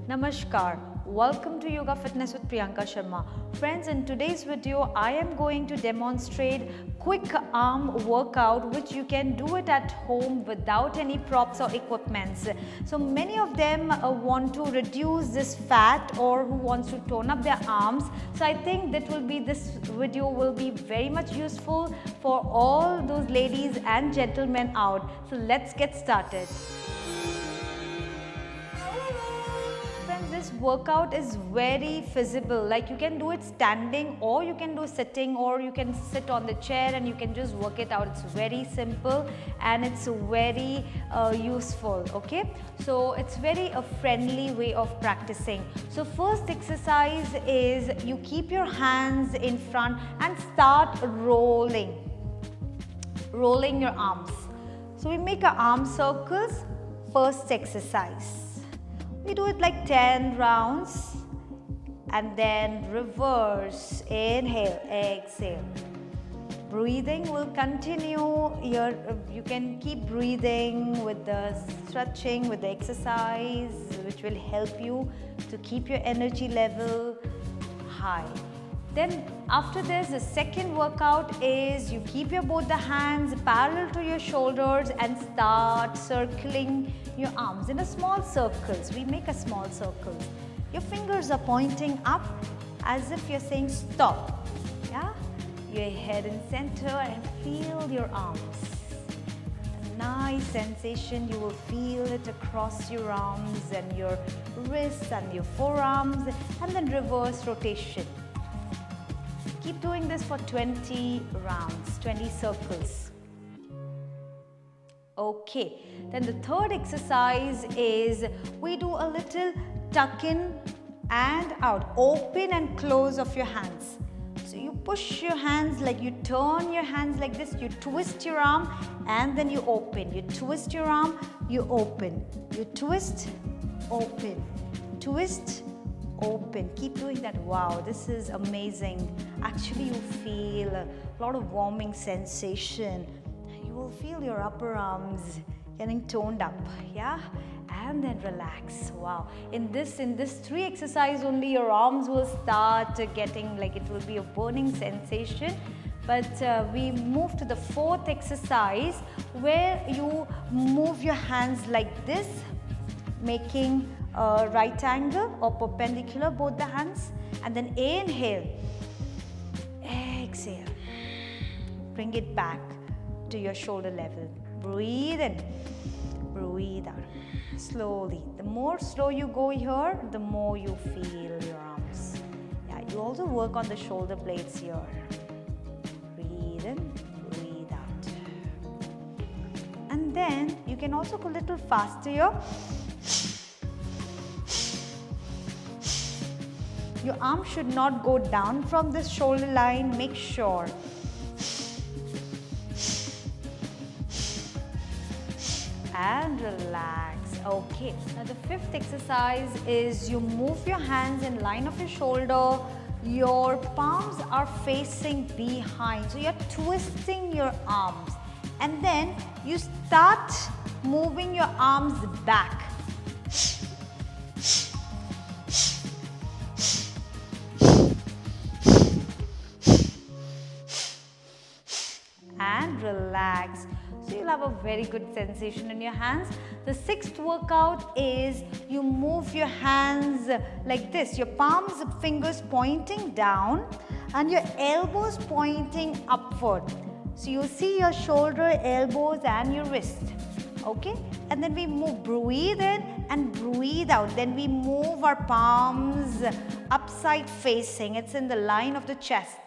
Namaskar, welcome to Yoga Fitness with Priyanka Sharma. Friends, in today's video, I am going to demonstrate quick arm workout which you can do it at home without any props or equipments. So many of them want to reduce this fat or who wants to tone up their arms. So I think this video will be very much useful for all those ladies and gentlemen out. So let's get started. This workout is very feasible, like you can do it standing or you can do sitting or you can sit on the chair and you can just work it out. It's very simple and it's very useful. Okay, so it's very a friendly way of practicing. So first exercise is you keep your hands in front and start rolling your arms. So we make our arm circles. First exercise, we do it like 10 rounds and then reverse, inhale, exhale. Breathing will continue here. You can keep breathing with the stretching, with the exercise, which will help you to keep your energy level high. Then after this, the second workout is you keep both the hands parallel to your shoulders and start circling your arms in a small circles. We make a small circle. Your fingers are pointing up as if you're saying stop. Yeah, your head in center and feel your arms. A nice sensation, you will feel it across your arms and your wrists and your forearms, and then reverse rotation. Keep doing this for 20 rounds, 20 circles. Okay, then the third exercise is we do a little tuck in and out, open and close of your hands. So you push your hands, like you turn your hands like this, you twist your arm and then you open. You twist your arm, you open. You twist, open, twist, open. Keep doing that. Wow, this is amazing. Actually, you feel a lot of warming sensation. You will feel your upper arms getting toned up, yeah, and then relax. Wow, in this three exercise only your arms will start getting, like, it will be a burning sensation. But we move to the fourth exercise where you move your hands like this, making a right angle or perpendicular, both the hands, and then inhale, exhale, bring it back to your shoulder level. Breathe in, breathe out, slowly. The more slow you go here, the more you feel your arms. Yeah, you also work on the shoulder blades here. Breathe in, breathe out. And then you can also go a little faster here. Your arm should not go down from this shoulder line. Make sure. And relax. Okay, now the fifth exercise is you move your hands in line of your shoulder. Your palms are facing behind. So you're twisting your arms. And then you start moving your arms back. And relax. So you'll have a very good sensation in your hands. The sixth workout is you move your hands like this. Your palms, fingers pointing down and your elbows pointing upward. So you'll see your shoulder, elbows and your wrist. Okay, and then we move, breathe in and breathe out. Then we move our palms upside facing. It's in the line of the chest.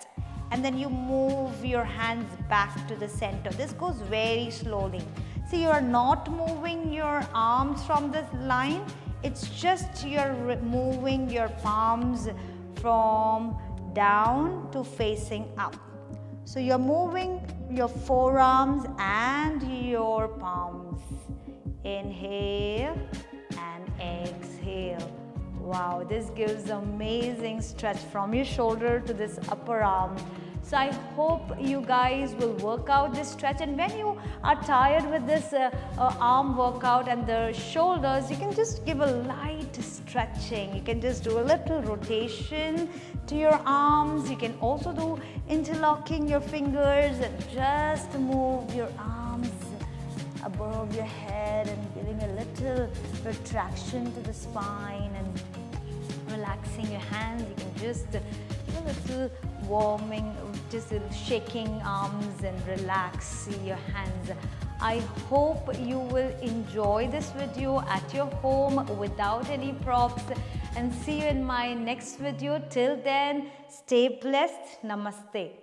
And then you move your hands back to the center. This goes very slowly. See, you are not moving your arms from this line. It's just you're moving your palms from down to facing up. So you're moving your forearms and your palms. Inhale and exhale. Wow, this gives amazing stretch from your shoulder to this upper arm So I hope you guys will work out this stretch, and when you are tired with this arm workout and the shoulders, you can just give a light stretching. You can just do a little rotation to your arms. You can also do interlocking your fingers and just move your arms above your head and giving a little retraction to the spine and relaxing your hands. You can just give a little warming, just shaking arms and relax your hands. I hope you will enjoy this video at your home without any props, and see you in my next video. Till then, stay blessed. Namaste.